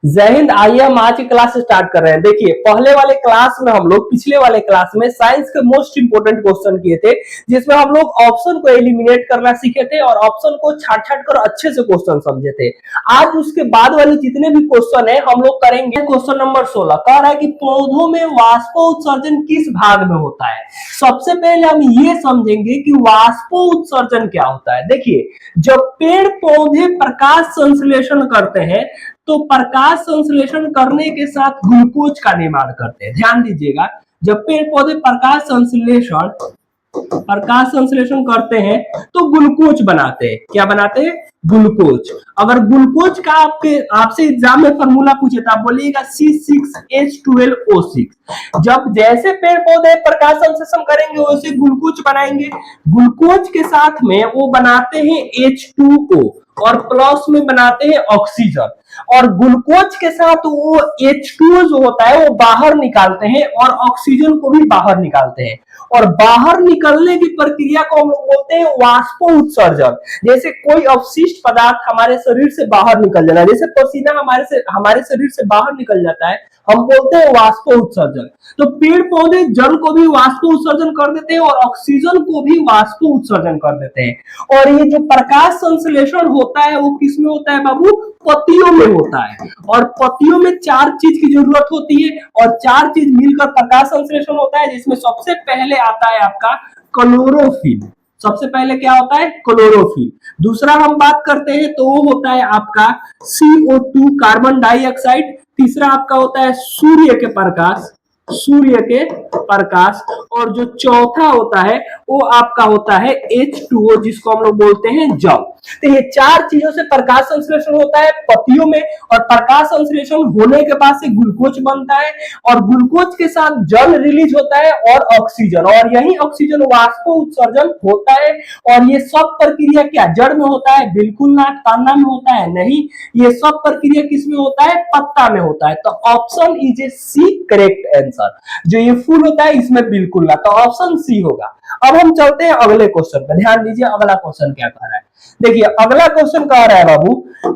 जय हिंद। आइए हम आज की क्लास स्टार्ट कर रहे हैं। देखिए, पहले वाले क्लास में हम लोग पिछले वाले क्लास में साइंस के मोस्ट इंपोर्टेंट क्वेश्चन किए थे, जिसमें हम लोग ऑप्शन को एलिमिनेट करना सीखे थे और ऑप्शन को छाट छाट कर अच्छे से क्वेश्चन समझे थे। आज उसके बाद वाले जितने भी क्वेश्चन है हम लोग करेंगे। क्वेश्चन नंबर 16 कह रहा है कि पौधों में वाष्पोत्सर्जन किस भाग में होता है। सबसे पहले हम ये समझेंगे कि वाष्पोत्सर्जन क्या होता है। देखिए, जब पेड़ पौधे प्रकाश संश्लेषण करते हैं तो प्रकाश संश्लेषण करने के साथ ग्लूकोज का निर्माण करते हैं। ध्यान दीजिएगा, जब पेड़ पौधे प्रकाश संश्लेषण करते हैं तो ग्लूकोज बनाते हैं। क्या बनाते हैं? ग्लूकोज। अगर ग्लूकोज का आपसे एग्जाम में फॉर्मूला पूछे तो आप बोलिएगा C6H12O6। जब जैसे पेड़ पौधे प्रकाश संश्लेषण करेंगे वैसे ग्लूकोज बनाएंगे। ग्लूकोज के साथ में वो बनाते हैं H2O और प्लस में बनाते हैं ऑक्सीजन, और ग्लूकोज के साथ वो H2O जो होता है वो बाहर निकालते हैं और ऑक्सीजन को भी बाहर निकालते हैं, और बाहर निकलने की प्रक्रिया को हम लोग बोलते हैं वाष्पोत्सर्जन। जैसे कोई अवशिष्ट पदार्थ हमारे शरीर से बाहर निकल जाना, जैसे पसीना हमारे शरीर से बाहर निकल जाता है, हम बोलते हैं वाष्पोत्सर्जन। तो पेड़ पौधे जल को भी वाष्पोत्सर्जन कर देते हैं और ऑक्सीजन को भी वाष्पोत्सर्जन कर देते हैं। और ये जो प्रकाश संश्लेषण होता है वो किस में होता है बाबू? पत्तियों में होता है। और पत्तियों में 4 चीज की जरूरत होती है और 4 चीज मिलकर प्रकाश संश्लेषण होता है, जिसमें सबसे पहले आता है आपका क्लोरोफिल। सबसे पहले क्या होता है? क्लोरोफिल। दूसरा हम बात करते हैं तो वो होता है आपका CO2 कार्बन डाइऑक्साइड। तीसरा आपका होता है सूर्य के प्रकाश। और जो चौथा होता है वो आपका होता है H2O, जिसको हम लोग बोलते हैं जल। तो ये 4 चीजों से प्रकाश संश्लेषण होता है पत्तियों में, और प्रकाश संश्लेषण होने के बाद से ग्लूकोज बनता है, और ग्लूकोज के साथ जल रिलीज होता है और ऑक्सीजन, और यही ऑक्सीजन वाष्पोत्सर्जन होता है। और ये सब प्रक्रिया क्या जड़ में होता है? बिल्कुल ना। तना में होता है? नहीं। ये सब प्रक्रिया किस में होता है? पत्ता में होता है। तो option is A C correct answer. जो ये फूल होता है इसमें बिल्कुल ना, तो ऑप्शन सी होगा। अब हम चलते हैं अगले क्वेश्चन पर। ध्यान दीजिए अगला क्वेश्चन क्या कह रहा है। देखिए, अगला क्वेश्चन कह रहा है बाबू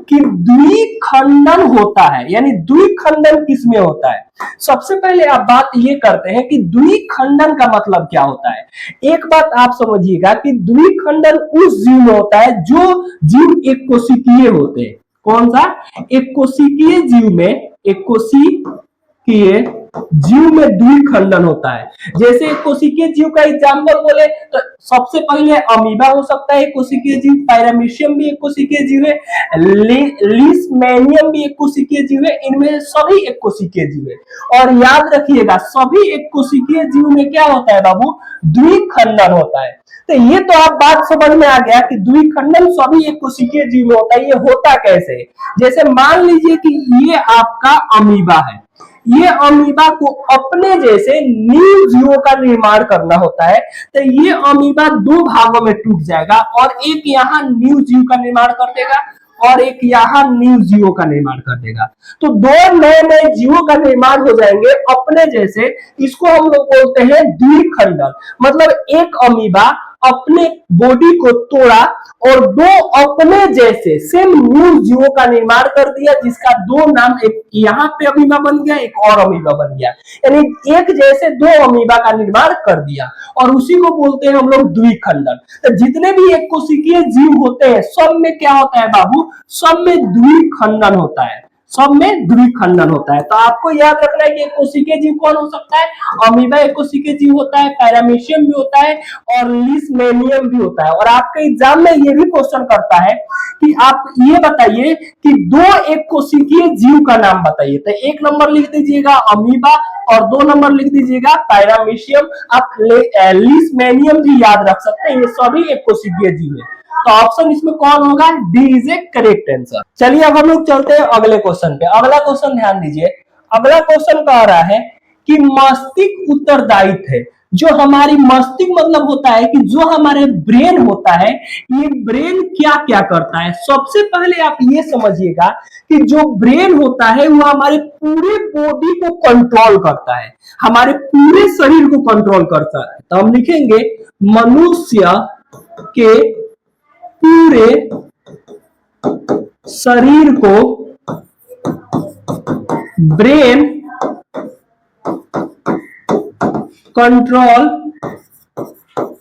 कि द्विखंडन होता है, यानी द्विखंडन किसमें होता है। सबसे पहले आप बात ये करते हैं कि द्विखंडन का मतलब क्या होता है। एक बात आप समझिएगा कि द्विखंडन उस जीव में होता है जो जीव एक कोशिकीय होते हैं। कौन सा? एक कोशिकीय जीव में, एक कोशिकीय जीव में द्विखंडन होता है। जैसे कोशिकीय जीव का एग्जांपल बोले तो सबसे पहले अमीबा हो सकता है एक कोशिकीय जीव, पैरामीशियम भी एक कोशिकीय जीव है, लीशमैनियम भी एक कोशिकीय जीव है। इनमें सभी एक कोशिकीय जीव है। और याद रखिएगा सभी एक कोशिकीय जीव में क्या होता है बाबू? द्विखंडन होता है। तो ये तो आप बात समझ में आ गया कि द्विखंडन सभी एक कोशिकीय जीव में होता है। ये होता कैसे? जैसे मान लीजिए कि ये आपका अमीबा है, ये अमीबा को अपने जैसे न्यू जीवों का निर्माण करना होता है, तो ये अमीबा 2 भागों में टूट जाएगा, और एक यहाँ न्यू जीव का निर्माण कर देगा और एक यहाँ न्यू जीवों का निर्माण कर देगा। तो 2 नए नए जीवों का निर्माण हो जाएंगे अपने जैसे। इसको हम लोग बोलते हैं द्विखंडन। मतलब एक अमीबा अपने बॉडी को तोड़ा और 2 अपने जैसे सेम न्यू जीवों का निर्माण कर दिया, जिसका 2 नाम, एक यहाँ पे अमीबा बन गया, एक और अमीबा बन गया, यानी एक जैसे 2 अमीबा का निर्माण कर दिया, और उसी को बोलते हैं हम लोग द्विखंडन। तो जितने भी एक कोशिकीय जीव होते हैं सब में क्या होता है बाबू? सब में द्विखंडन होता है, सब में द्विखंडन होता है। तो आपको याद रखना है कि एक कोशिकीय जीव कौन हो सकता है? अमीबा एक कोशिकीय जीव होता है, पैरामीशियम भी होता है और लीशमैनियम भी होता है। और आपके एग्जाम में ये भी क्वेश्चन करता है कि आप ये बताइए कि 2 एक कोशिकीय जीव का नाम बताइए। तो 1 नंबर लिख दीजिएगा अमीबा और 2 नंबर लिख दीजिएगा पैरामीशियम। आप लीशमैनियम भी याद रख सकते हैं, ये सभी एक कोशिकीय जीव है। तो ऑप्शन इसमें कौन होगा? D is a correct answer. चलिए अब हम लोग चलते हैं अगले क्वेश्चन पे। अगला क्वेश्चन ध्यान दीजिए। अगला क्वेश्चन कह रहा है कि मस्तिष्क उत्तरदायित्व है। जो हमारी मस्तिष्क मतलब होता है कि जो हमारे ब्रेन होता है, ये ब्रेन क्या क्या करता है। सबसे पहले आप ये समझिएगा कि जो ब्रेन होता है वो हमारे पूरे बॉडी को कंट्रोल करता है, हमारे पूरे शरीर को कंट्रोल करता है। तो हम लिखेंगे मनुष्य के पूरे शरीर को ब्रेन कंट्रोल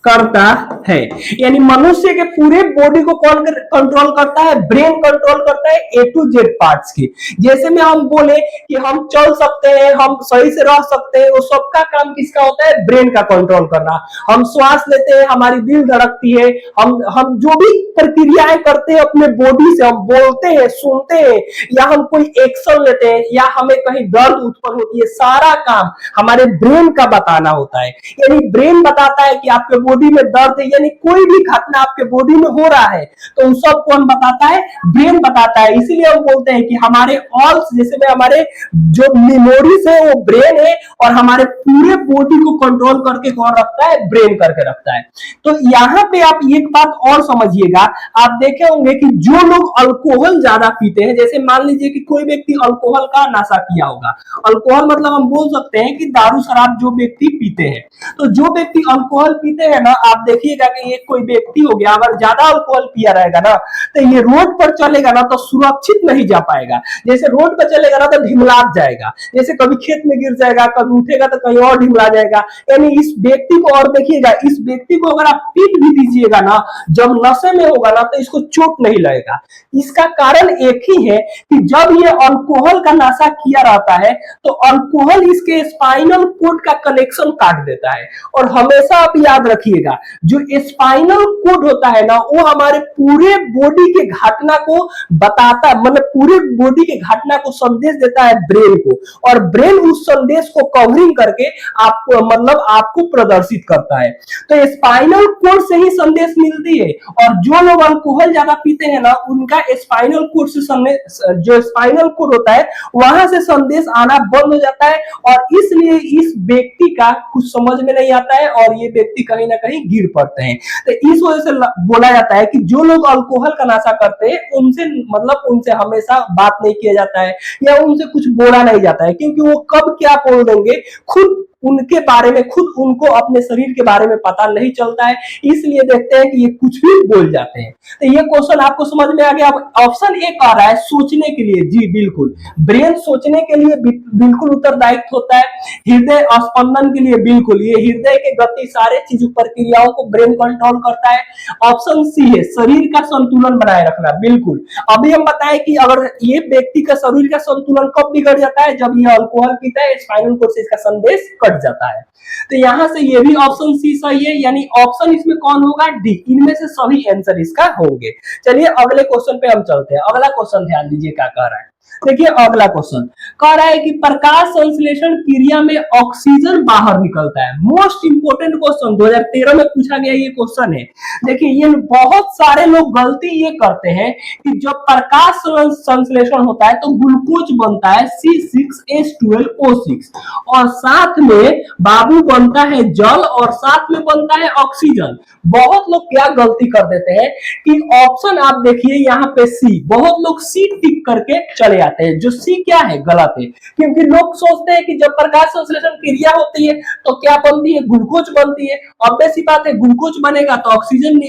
करता है। यानी मनुष्य के पूरे बॉडी को कौन कंट्रोल करता है? ब्रेन कंट्रोल करता है ए टू जेड पार्ट्स की। जैसे में हम बोले कि हम चल सकते हैं, हम सही से रह सकते हैं, वो सबका काम किसका होता है? ब्रेन का कंट्रोल करना। हम श्वास लेते हैं, हमारी दिल धड़कती है, हम जो भी प्रक्रियाएं करते हैं अपने बॉडी से, हम बोलते हैं, सुनते हैं, या हम कोई एक्शन लेते हैं, या हमें कहीं दर्द उत्पन्न होती है, सारा काम हमारे ब्रेन का बताना होता है। यानी ब्रेन बताता है कि आपके बॉडी में दर्द है, यानी कोई भी घटना आपके बॉडी में हो रहा है तो उस सब कौन बताता है? ब्रेन बताता है। इसीलिए हम बोलते हैं कि हमारे ऑल, जैसे में हमारे जो मेमोरीज है वो ब्रेन है, और हमारे पूरे बॉडी को कंट्रोल करके कौन रखता है? ब्रेन करके रखता है। तो यहाँ पे आप एक बात और समझिएगा, आप देखे होंगे कि जो लोग अल्कोहल ज्यादा पीते हैं, जैसे मान लीजिए कि कोई व्यक्ति अल्कोहल का नशा किया होगा, अल्कोहल मतलब हम बोल सकते हैं कि दारू शराब जो व्यक्ति पीते हैं, तो जो व्यक्ति अल्कोहल पीते हैं ना, आप देखिएगा कि ये कोई व्यक्ति हो गया, अगर ज्यादा अल्कोहल पिया रहेगा ना तो ये रोड पर चलेगा ना तो सुरक्षित नहीं जा पाएगा। जैसे रोड पर चलेगा ना तो ढिमला जाएगा, जैसे कभी खेत में गिर जाएगा, कभी उठेगा तो कहीं और ढिमला जाएगा। यानी इस व्यक्ति को, और देखिएगा इस व्यक्ति को अगर आप पीट भी दीजिएगा ना, जब नशे में होगा ना तो इसको चोट नहीं लगेगा। इसका कारण एक ही है कि जब ये अल्कोहल का नशा किया रहता है तो अल्कोहल इसके स्पाइनल कोड का कनेक्शन काट देता है। और हमेशा आप याद रखिएगा, जो स्पाइनल कोड होता है ना, वो हमारे पूरे बॉडी के घटना को बताता है, मतलब पूरे बॉडी के घटना को संदेश देता है ब्रेन को, और ब्रेन उस संदेश को कवरिंग करके आपको, मतलब आपको प्रदर्शित करता है। तो स्पाइनल कोड से ही संदेश मिलती है, और जो लोग अल्कोहल ज्यादा पीते हैं ना, उनका स्पाइनल कोड से संदेश, जो स्पाइनल कोड होता है वहां से संदेश आना बंद हो जाता है, और इसलिए इस व्यक्ति का कुछ समझ में नहीं आता है और ये व्यक्ति कहीं ना कहीं गिर पड़ते हैं। तो इस वजह से बोला जाता है कि जो लोग अल्कोहल का नशा करते हैं उनसे, मतलब उनसे हमेशा बात नहीं किया जाता है, या उनसे कुछ बोला नहीं जाता है, क्योंकि वो कब क्या बोल देंगे खुद उनके बारे में, खुद उनको अपने शरीर के बारे में पता नहीं चलता है। इसलिए देखते हैं कि ये कुछ भी बोल जाते हैं। तो ये क्वेश्चन आपको समझ में आ गया। अब ऑप्शन ए आ रहा है सोचने के लिए। जी बिल्कुल, ब्रेन सोचने के लिए बिल्कुल उत्तरदायित्व होता है। हृदय स्पंदन के लिए बिल्कुल, ये हृदय के गति, सारे चीजों प्रक्रियाओं को ब्रेन कंट्रोल करता है। ऑप्शन सी है शरीर का संतुलन बनाए रखना। बिल्कुल, अभी हम बताएं कि अगर ये व्यक्ति का शरीर का संतुलन कब बिगड़ जाता है? जब ये अल्कोहल पीता है, स्पाइनल कोड से इसका संदेश कट जाता है। तो यहां से ये भी ऑप्शन सी सही है, यानी ऑप्शन इसमें कौन होगा? डी। इनमें से सभी आंसर इसका होंगे। चलिए अगले क्वेश्चन पे हम चलते हैं। अगला क्वेश्चन ध्यान दीजिए क्या कह रहा है। देखिए अगला क्वेश्चन कह रहा है कि प्रकाश संश्लेषण क्रिया में ऑक्सीजन बाहर निकलता है। मोस्ट इंपोर्टेंट क्वेश्चन 2013 में पूछा गया ये क्वेश्चन है। देखिए ये बहुत सारे लोग गलती ये करते हैं कि जब प्रकाश संश्लेषण होता है तो ग्लूकोज बनता है C6H12O6, और साथ में बाबू बनता है जल, और साथ में बनता है ऑक्सीजन। बहुत लोग क्या गलती कर देते हैं कि ऑप्शन आप देखिए यहाँ पे सी, बहुत लोग सी टिक करके चले आते हैं, जो सी क्या है? गलत है। क्योंकि लोग सोचते हैं कि जब प्रकाश संश्लेषण क्रिया होती है तो क्या बनती है? ग्लूकोज बनती है। ऑब्वियस सी बात है, ग्लूकोज बनेगा तो ऑक्सीजन,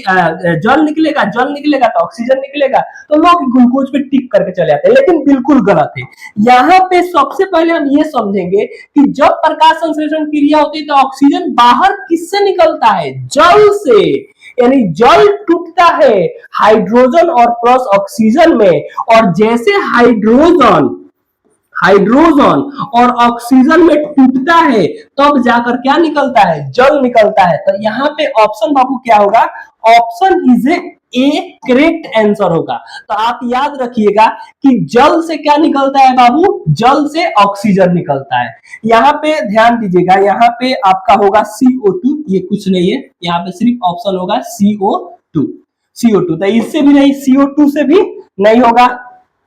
जल निकलेगा, जल निकलेगा तो ऑक्सीजन निकलेगा, तो लोग ग्लूकोज पे टिक करके चले आते हैं, लेकिन बिल्कुल गलत है। यहाँ पे सबसे पहले हम ये समझेंगे कि जब प्रकाश संश्लेषण क्रिया होती है तो ऑक्सीजन बाहर किससे निकलता है? जल से। यानी जल टूटता है हाइड्रोजन और प्लस ऑक्सीजन में, और जैसे हाइड्रोजन और ऑक्सीजन में टूटता है तब जाकर क्या निकलता है? जल निकलता है। तो यहाँ पे ऑप्शन बाबू क्या होगा? Option is a correct answer होगा। तो आप याद रखिएगा कि जल से क्या निकलता है बाबू? जल से ऑक्सीजन निकलता है। यहाँ पे ध्यान दीजिएगा, यहाँ पे आपका होगा CO2, ये कुछ नहीं है, यहाँ पे सिर्फ ऑप्शन होगा CO2। तो इससे भी नहीं, CO2 से भी नहीं होगा,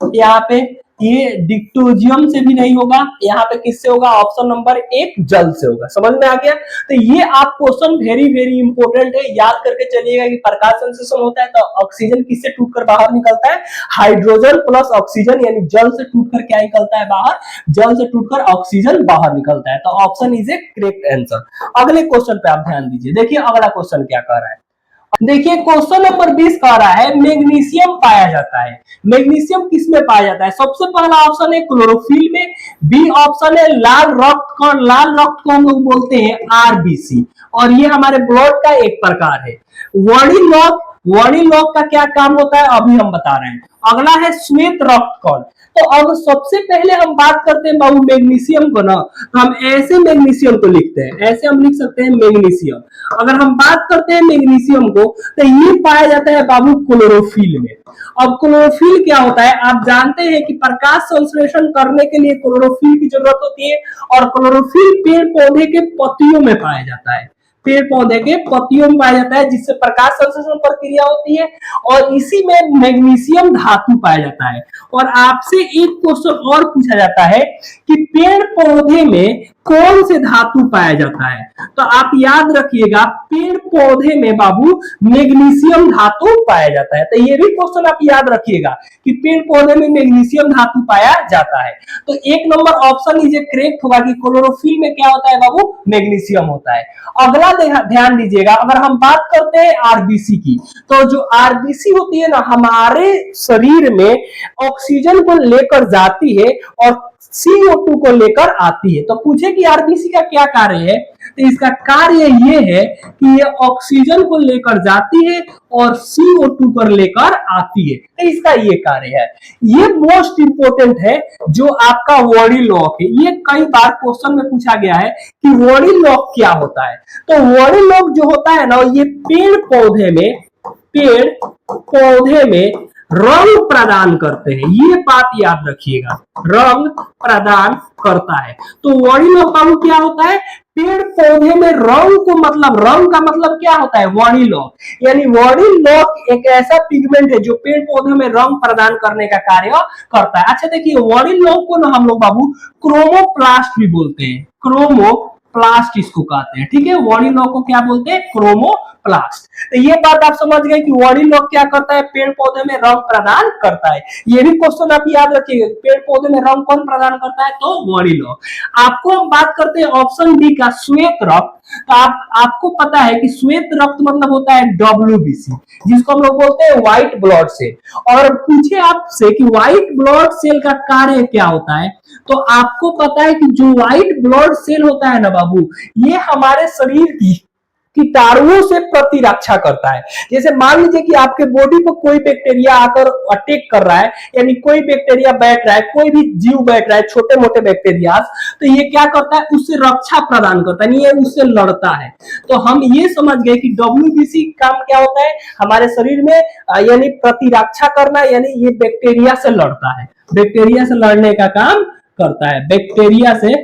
यहाँ पे ये डिक्टोजियम से भी नहीं होगा, यहाँ पे किससे होगा? ऑप्शन नंबर 1 जल से होगा। समझ में आ गया? तो ये आप क्वेश्चन वेरी वेरी इंपॉर्टेंट है, याद करके चलिएगा कि प्रकाश संश्लेषण होता है तो ऑक्सीजन किससे टूटकर बाहर निकलता है? हाइड्रोजन प्लस ऑक्सीजन, यानी जल से टूटकर क्या निकलता है बाहर? जल से टूटकर ऑक्सीजन बाहर निकलता है। तो option is a correct answer. अगले क्वेश्चन पे आप ध्यान दीजिए। देखिए अगला क्वेश्चन क्या कह रहा है। देखिए क्वेश्चन नंबर 20 कह रहा है मैग्नीशियम पाया जाता है। मैग्नीशियम किस में पाया जाता है? सबसे पहला ऑप्शन है क्लोरोफिल में, बी ऑप्शन है लाल रक्त कण। लाल रक्त को हम लोग बोलते हैं आरबीसी, और ये हमारे ब्लड का एक प्रकार है। वर्णिल लॉक, वर्णिल लॉक का क्या काम होता है अभी हम बता रहे हैं। अगला है श्वेत रक्त कण। तो अब सबसे पहले हम बात करते हैं बाबू मैग्नीशियम को ना, तो हम ऐसे मैग्नीशियम को लिखते हैं, ऐसे हम लिख सकते हैं मैग्नीशियम। अगर हम बात करते हैं मैग्नीशियम को तो ये पाया जाता है बाबू क्लोरोफिल में। अब क्लोरोफिल क्या होता है आप जानते हैं कि प्रकाश संश्लेषण करने के लिए क्लोरोफिल की जरूरत होती है, और क्लोरोफिल पेड़ पौधे के पत्तियों में पाया जाता है। पेड़ पौधे के पत्तियों में पाया जाता है, जिससे प्रकाश संश्लेषण प्रक्रिया होती है, और इसी में मैग्नीशियम धातु पाया जाता है। और आपसे एक क्वेश्चन और पूछा जाता है कि पेड़ पौधे में कौन से धातु पाया जाता है? तो आप याद रखिएगा पेड़ पौधे में बाबू मैग्नीशियम धातु पाया जाता है। तो ये भी क्वेश्चन आप याद रखिएगा कि पेड़ पौधे में मैग्नीशियम धातु पाया जाता है। तो एक नंबर ऑप्शन इसे करेक्ट होगा कि क्लोरोफिल में क्या होता है बाबू? मैग्नीशियम होता है। अगला ध्यान दीजिएगा, अगर हम बात करते हैं आरबीसी की, तो जो आरबीसी होती है ना हमारे शरीर में ऑक्सीजन को लेकर जाती है और CO2 को लेकर आती है। तो पूछे कि आरबीसी का क्या कार्य है, तो इसका कार्य ये है कि ये ऑक्सीजन को लेकर जाती है और CO2 पर लेकर आती है, तो इसका ये कार्य है। ये मोस्ट इंपोर्टेंट है जो आपका वर्णिल लॉक है। ये कई बार क्वेश्चन में पूछा गया है कि वर्णिल लॉक क्या होता है। तो वर्णिल लॉक जो होता है ना ये पेड़ पौधे में रंग प्रदान करते हैं, ये बात याद रखिएगा, रंग प्रदान करता है। तो वर्णिल लॉक बाबू क्या होता है? पेड़ पौधे में रंग को, मतलब रंग का मतलब क्या होता है? वर्णिल लॉक। यानी वर्णिल लॉक एक ऐसा पिगमेंट है जो पेड़ पौधे में रंग प्रदान करने का कार्य करता है। अच्छा देखिए वर्णिल लॉक को ना हम लोग बाबू क्रोमोप्लास्ट भी बोलते हैं, क्रोमोप्लास्ट इसको कहते हैं, ठीक है। वर्णिल लॉक को क्या बोलते हैं? क्रोमोप्लास्ट। तो ये बात आप समझ गए कि वर्णिल लॉक क्या करता है? पेड़ पौधे में रंग प्रदान करता है। ये भी क्वेश्चन आप याद रखिएगा, पेड़ पौधे में रंग कौन प्रदान करता है? तो वर्णिल लॉक। आपको हम बात करते हैं ऑप्शन डी का श्वेत रक्त। तो आपको पता है कि श्वेत रक्त मतलब होता है WBC, जिसको हम लोग बोलते हैं व्हाइट ब्लड सेल। और पूछे आपसे कि व्हाइट ब्लड सेल का कार्य क्या होता है, तो आपको पता है कि जो व्हाइट ब्लड सेल होता है ना बाबू, ये हमारे शरीर की कीटाणुओं से प्रतिरक्षा करता है। जैसे मान लीजिए कि आपके बॉडी पर कोई बैक्टीरिया आकर अटैक कर रहा है, यानी कोई बैक्टीरिया बैठ रहा है, कोई भी जीव बैठ रहा है, छोटे मोटे बैक्टीरिया, तो ये क्या करता है? उससे रक्षा प्रदान करता है, ये उससे लड़ता है। तो हम ये समझ गए कि WBC काम क्या होता है हमारे शरीर में, यानी प्रतिरक्षा करना, यानी ये बैक्टीरिया से लड़ता है, बैक्टीरिया से लड़ने का काम करता है, बैक्टीरिया से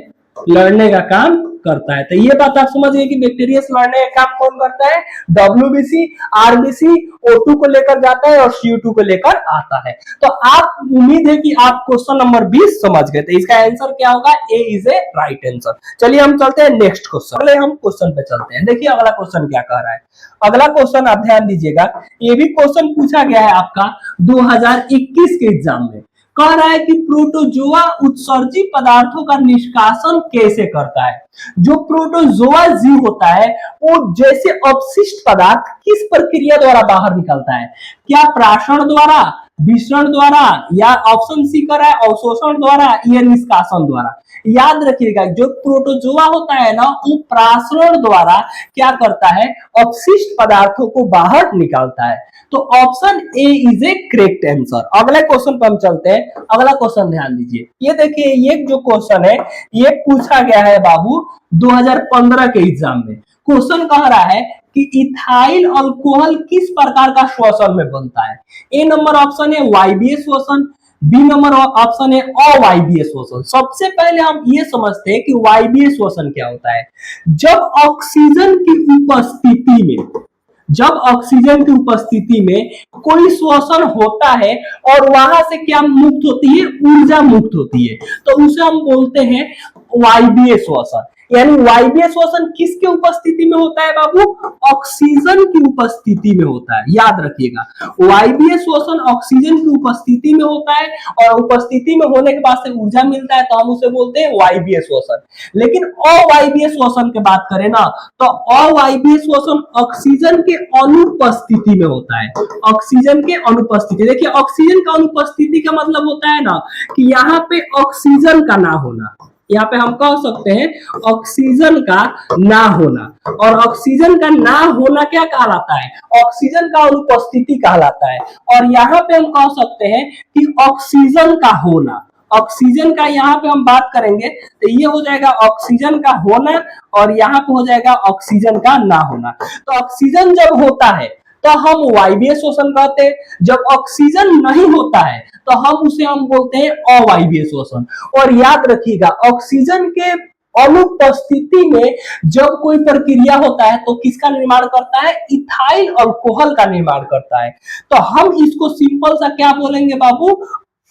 लड़ने का काम करता है। तो ये बात आप समझ गए कि बैक्टीरिया से लड़ने का काम कौन करता है? WBC। आरबीसी O2 को लेकर जाता है और CO2 को लेकर आता है। तो आप उम्मीद है कि आप क्वेश्चन नंबर 20 समझ गए। तो इसका आंसर क्या होगा? ए इज ए राइट आंसर। चलिए हम चलते हैं नेक्स्ट क्वेश्चन। अगले हम क्वेश्चन पे चलते हैं। देखिए अगला क्वेश्चन क्या कह रहा है। अगला क्वेश्चन आप ध्यान दीजिएगा, ये भी क्वेश्चन पूछा गया है आपका 2021 के एग्जाम में। कह रहा है कि प्रोटोजोआ उत्सर्जी पदार्थों का निष्कासन कैसे करता है। जो प्रोटोजोआ जीव होता है वो जैसे अपशिष्ट पदार्थ किस प्रक्रिया द्वारा बाहर निकलता है? क्या प्राषण द्वारा, विसरण द्वारा, या ऑप्शन सी कर रहा है अवशोषण द्वारा, या निष्कासन द्वारा? याद रखिएगा जो प्रोटोजोआ होता है ना वो प्राषण द्वारा क्या करता है? अपशिष्ट पदार्थों को बाहर निकालता है। तो option A is a correct answer. अगले क्वेश्चन पर हम चलते हैं। अगला क्वेश्चन ध्यान दीजिए, ये देखिए ये जो क्वेश्चन है ये पूछा गया है बाबू 2015 के एग्जाम में। क्वेश्चन कह रहा है कि इथाइल अल्कोहल किस प्रकार का श्वसन में बनता है? ए नंबर ऑप्शन है वायवीय श्वसन, बी नंबर ऑप्शन है अवायवीय श्वसन। सबसे पहले हम ये समझते हैं कि वायवीय श्वसन क्या होता है। जब ऑक्सीजन की उपस्थिति में, जब ऑक्सीजन की उपस्थिति में कोई श्वसन होता है और वहां से क्या मुक्त होती है? ऊर्जा मुक्त होती है, तो उसे हम बोलते हैं वायवीय श्वसन। यानी वायवीय श्वसन किसके उपस्थिति में होता है बाबू? ऑक्सीजन की उपस्थिति में होता है, याद रखिएगा। वायवीय श्वसन ऑक्सीजन की उपस्थिति में होता है और उपस्थिति में होने के बाद से ऊर्जा मिलता है तो हम उसे बोलते हैं वायवीय श्वसन। लेकिन अवायवीय श्वसन की बात करें ना तो अवायवीय श्वसन ऑक्सीजन के अनुपस्थिति में होता है। ऑक्सीजन के अनुपस्थिति, देखिए ऑक्सीजन का अनुपस्थिति का मतलब होता है ना कि यहाँ पे ऑक्सीजन का ना होना, यहाँ पे हम कह सकते हैं ऑक्सीजन का ना होना। और ऑक्सीजन का ना होना क्या कहलाता है? ऑक्सीजन का अनुपस्थिति कहलाता है। और यहाँ पे हम कह सकते हैं कि ऑक्सीजन का होना, ऑक्सीजन का यहाँ पे हम बात करेंगे तो ये हो जाएगा ऑक्सीजन का होना और यहाँ पे हो जाएगा ऑक्सीजन का ना होना। तो ऑक्सीजन जब होता है तो हम वायवीय श्वसन कहते हैं, जब ऑक्सीजन नहीं होता है तो हम उसे बोलते हैं अवायवीय श्वसन। और याद रखिएगा ऑक्सीजन के अनुपस्थिति में जब कोई प्रक्रिया होता है तो किसका निर्माण करता है? इथाइल अल्कोहल का निर्माण करता है। तो हम इसको सिंपल सा क्या बोलेंगे बाबू?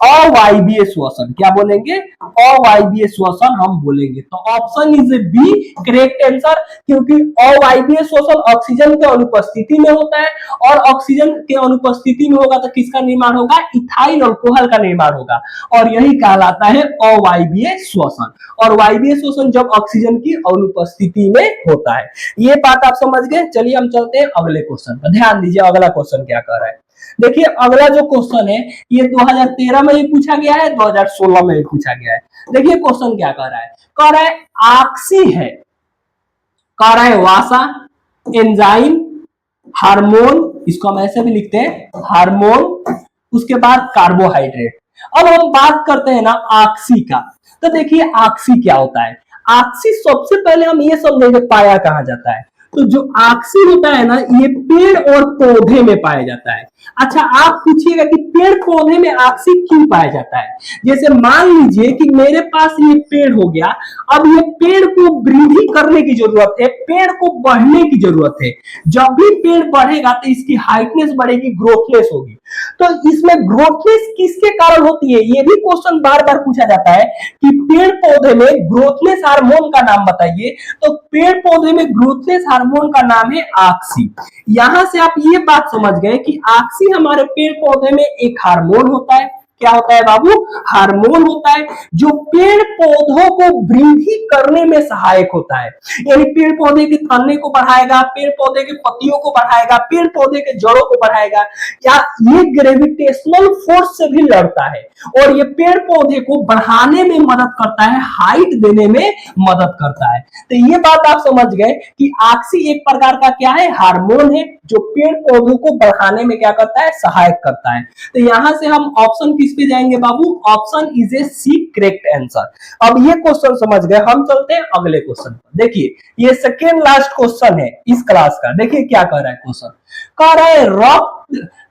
अवायवीय श्वसन। क्या बोलेंगे? अवायवीय श्वसन हम बोलेंगे। तो option is B correct answer, क्योंकि अवायवीय श्वसन ऑक्सीजन के अनुपस्थिति में होता है और ऑक्सीजन के अनुपस्थिति में होगा तो किसका निर्माण होगा? इथाइल अल्कोहल का निर्माण होगा और यही कहलाता है अवायवीय श्वसन। और वायवीय श्वसन जब ऑक्सीजन की अनुपस्थिति में होता है। ये बात आप समझ गए। चलिए हम चलते हैं अगले क्वेश्चन पर। ध्यान दीजिए अगला क्वेश्चन क्या कर रहा है। देखिए अगला जो क्वेश्चन है ये 2013 में भी पूछा गया है, 2016 में भी पूछा गया है। देखिए क्वेश्चन क्या कर रहा है? कह रहा है ऑक्सी है, कह रहा है वासा, एंजाइम, हार्मोन, इसको हम ऐसे भी लिखते हैं हार्मोन, उसके बाद कार्बोहाइड्रेट। अब हम बात करते हैं ना ऑक्सी का। तो देखिए ऑक्सी क्या होता है? ऑक्सी सबसे पहले हम ये समझेंगे पाया कहां जाता है। तो जो ऑक्सी होता है ना ये पेड़ और पौधे में पाया जाता है। अच्छा आप पूछिएगा कि पेड़ पौधे में ऑक्सी क्यों पाया जाता है? जैसे मान लीजिए कि मेरे पास ये पेड़ हो गया, अब ये पेड़ को वृद्धि करने की जरूरत है, पेड़ को बढ़ने की जरूरत है। जब भी पेड़ बढ़ेगा तो इसकी हाइटनेस बढ़ेगी, ग्रोथनेस होगी। तो इसमें ग्रोथनेस किसके कारण होती है? ये भी क्वेश्चन बार बार पूछा जाता है कि पेड़ पौधे में ग्रोथनेस हार्मोन का नाम बताइए। तो पेड़ पौधे में ग्रोथनेस हार्मोन का नाम है ऑक्सी। यहां से आप ये बात समझ गए कि ऑक्सी हमारे पेड़ पौधे में एक हार्मोन होता है। क्या होता है बाबू? हार्मोन होता है जो पेड़ पौधों को वृद्धि करने में सहायक होता है। यानी पेड़ पौधे के तने को बढ़ाएगा, पेड़ पौधे के पत्तियों को बढ़ाएगा, पेड़ पौधे के जड़ों को बढ़ाएगा, या ये ग्रेविटेशनल फोर्स से भी लड़ता है और ये पेड़ पौधे को बढ़ाने में मदद करता है, हाइट देने में मदद करता है। तो ये बात आप समझ गए कि ऑक्सी एक प्रकार का क्या है? हार्मोन है जो पेड़ पौधों को बढ़ाने में क्या करता है? सहायक करता है। तो यहां से हम ऑप्शन किस पे जाएंगे बाबू? Option is A C correct answer. अब ये क्वेश्चन समझ गए, हम चलते हैं अगले क्वेश्चन पर। देखिए ये सेकेंड लास्ट क्वेश्चन है इस क्लास का। देखिए क्या कह रहा है क्वेश्चन? कह रहा है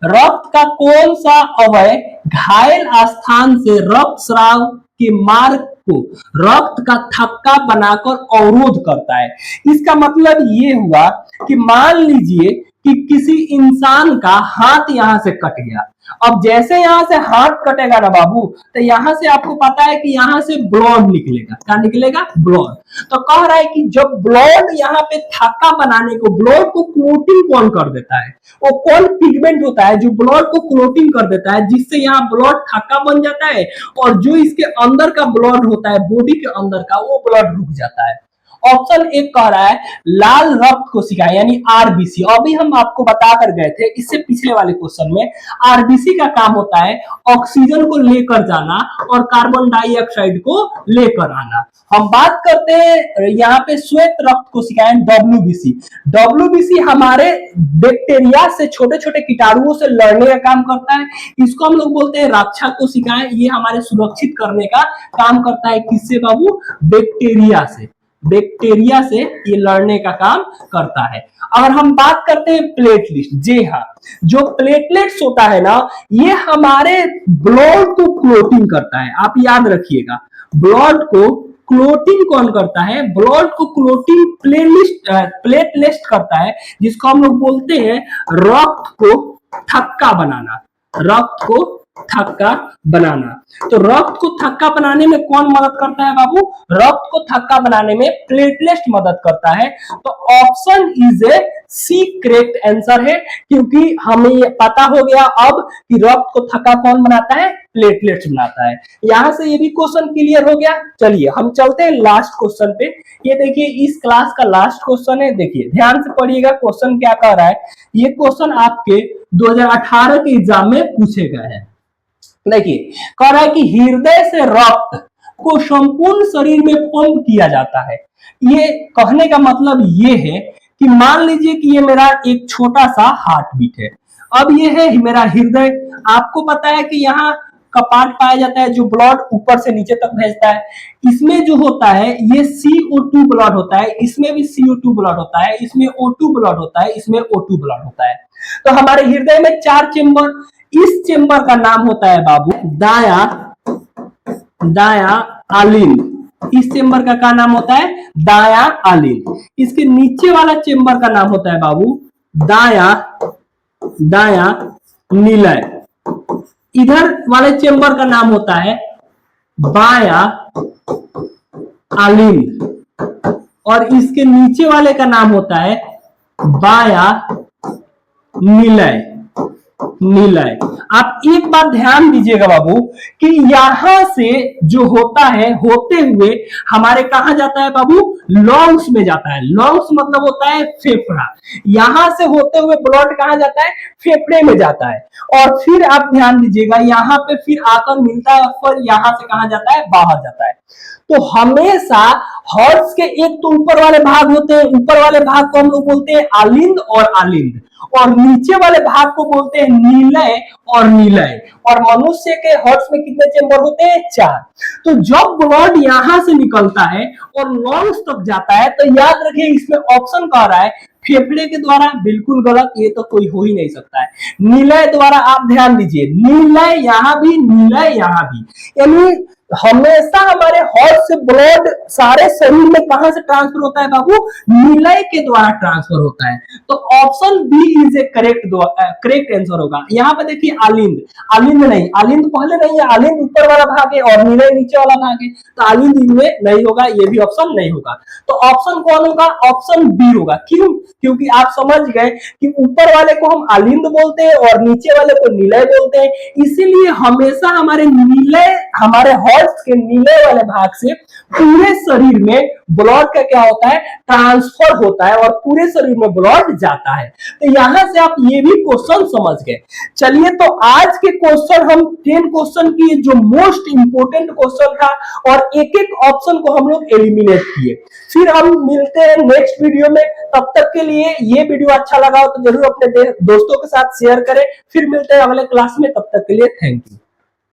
रक्त का कौन सा अवयव घायल स्थान से रक्त स्राव के मार्ग को रक्त का थक्का बनाकर अवरोध करता है। इसका मतलब ये हुआ कि मान लीजिए कि किसी इंसान का हाथ यहां से कट गया। अब जैसे यहां से हाथ कटेगा ना बाबू तो यहां से आपको पता है कि यहां से ब्लड निकलेगा। क्या निकलेगा? ब्लड। तो कह रहा है कि जब ब्लड यहाँ पे थक्का बनाने को, ब्लड को क्लोटिंग कौन कर देता है? वो कौन पिगमेंट होता है जो ब्लड को क्लोटिंग कर देता है, जिससे यहाँ ब्लड थक्का बन जाता है और जो इसके अंदर का ब्लड होता है, बॉडी के अंदर का, वो ब्लड रुक जाता है। ऑप्शन एक कह रहा है लाल रक्त कोशिका यानी आरबीसी। अभी हम आपको बता कर गए थे इससे पिछले वाले क्वेश्चन में, आरबीसी का काम होता है ऑक्सीजन को लेकर जाना और कार्बन डाइऑक्साइड को लेकर आना। हम बात करते हैं यहाँ पे श्वेत रक्त कोशिकाएं डब्ल्यूबीसी। डब्ल्यूबीसी हमारे बैक्टीरिया से, छोटे छोटे कीटाणुओं से लड़ने का काम करता है। इसको हम लोग बोलते हैं रक्षा कोशिकाएं। ये हमारे सुरक्षित करने का काम करता है। किससे बाबू? बैक्टीरिया से। बैक्टीरिया से ये लड़ने का काम करता है। अगर हम बात करते हैं प्लेटलेट्स, जी हाँ, जो प्लेटलेट्स होता है ना ये हमारे ब्लड को क्लोटिंग करता है। आप याद रखिएगा ब्लड को क्लोटिंग कौन करता है? ब्लड को क्लोटिंग प्लेटलेट्स करता है, जिसको हम लोग बोलते हैं रक्त को थक्का बनाना। रक्त को थक्का बनाना। तो रक्त को थक्का बनाने में कौन मदद करता है बाबू? रक्त को थक्का बनाने में प्लेटलेट मदद करता है। तो option is A C correct answer है, क्योंकि हमें ये पता हो गया अब कि रक्त को थक्का कौन बनाता है? प्लेटलेट्स बनाता है। यहां से ये भी क्वेश्चन क्लियर हो गया। चलिए हम चलते हैं लास्ट क्वेश्चन पे। ये देखिए इस क्लास का लास्ट क्वेश्चन है। देखिए ध्यान से पढ़िएगा क्वेश्चन क्या कह रहा है। ये क्वेश्चन आपके 2018 के एग्जाम में पूछे गए हैं। देखिए कह रहा है कि हृदय से रक्त को संपूर्ण शरीर में पंप किया जाता है। ये कहने का मतलब ये है कि मान लीजिए कि ये मेरा एक छोटा सा हार्ट बीट है। अब ये है मेरा हृदय। आपको पता है कि यहाँ कपाट पाया जाता है जो ब्लड ऊपर से नीचे तक भेजता है। इसमें जो होता है ये CO2 ब्लड होता है, इसमें भी CO2 ब्लड होता है, इसमें O2 ब्लड होता है, इसमें O2 ब्लड होता है। तो हमारे हृदय में 4 चेम्बर। इस चेम्बर का नाम होता है बाबू दाया आलिंद। इस चेम्बर का क्या नाम होता है? दाया आलिंद। इसके नीचे वाला चेम्बर का नाम होता है बाबू दाया निलय। इधर वाले चेम्बर का नाम होता है बाया आलिंद और इसके नीचे वाले का नाम होता है बाया निलय। आप एक बात ध्यान दीजिएगा बाबू कि यहां से जो होता है होते हुए हमारे कहां जाता है बाबू? लंग्स में जाता है। लंग्स मतलब होता है फेफड़ा। यहां से होते हुए ब्लड कहां जाता है? फेफड़े में जाता है। और फिर आप ध्यान दीजिएगा यहां पे फिर आकर मिलता है और यहां से कहां जाता है? बाहर जाता है। तो हमेशा हर्ट्स के एक तो ऊपर वाले भाग होते हैं, ऊपर वाले भाग को हम लोग बोलते हैं आलिंद और आलिंद, और नीचे वाले भाग को बोलते हैं नीलय और नीलय। और मनुष्य के हर्ट्स में कितने चेंबर होते हैं? 4। तो जब ब्लड यहां से निकलता है और लंग्स तक जाता है तो याद रखिए इसमें ऑप्शन कह रहा है फेफड़े के द्वारा। बिल्कुल गलत, ये तो कोई हो ही नहीं सकता है। नीलय द्वारा आप ध्यान दीजिए, नीलय यहां भी, नीलय यहां भी। यानी हमेशा हमारे हार्ट से ब्लड सारे शरीर में कहां से ट्रांसफर होता है बाबू? नीलय के द्वारा ट्रांसफर होता है। तो option B is a correct answer होगा। यहाँ पे देखिए आलिंद, आलिंद नहीं, आलिंद पहले नहीं है, आलिंद ऊपर वाला भाग है और नीलय नीचे वाला भाग है। तो आलिंद इनमें नहीं होगा, ये भी ऑप्शन नहीं होगा। तो ऑप्शन कौन होगा? ऑप्शन बी होगा। क्यों? क्योंकि आप समझ गए कि ऊपर वाले को हम आलिंद बोलते हैं और नीचे वाले को नीलय बोलते हैं। इसीलिए हमेशा हमारे नीलय, हमारे हॉर्ट्स के नीले वाले भाग से पूरे शरीर में ब्लड का क्या होता है? ट्रांसफर होता है और पूरे शरीर में ब्लड जाता है। तो यहां से आप ये भी क्वेश्चन समझ गए। चलिए तो आज के क्वेश्चन हम 10 क्वेश्चन की जो मोस्ट इंपोर्टेंट क्वेश्चन था और एक एक ऑप्शन को हम लोग एलिमिनेट किए। फिर हम मिलते हैं नेक्स्ट वीडियो में। तब तक के लिए ये वीडियो अच्छा लगा हो तो जरूर अपने दोस्तों के साथ शेयर करें। फिर मिलते हैं अगले क्लास में, तब तक के लिए थैंक यू।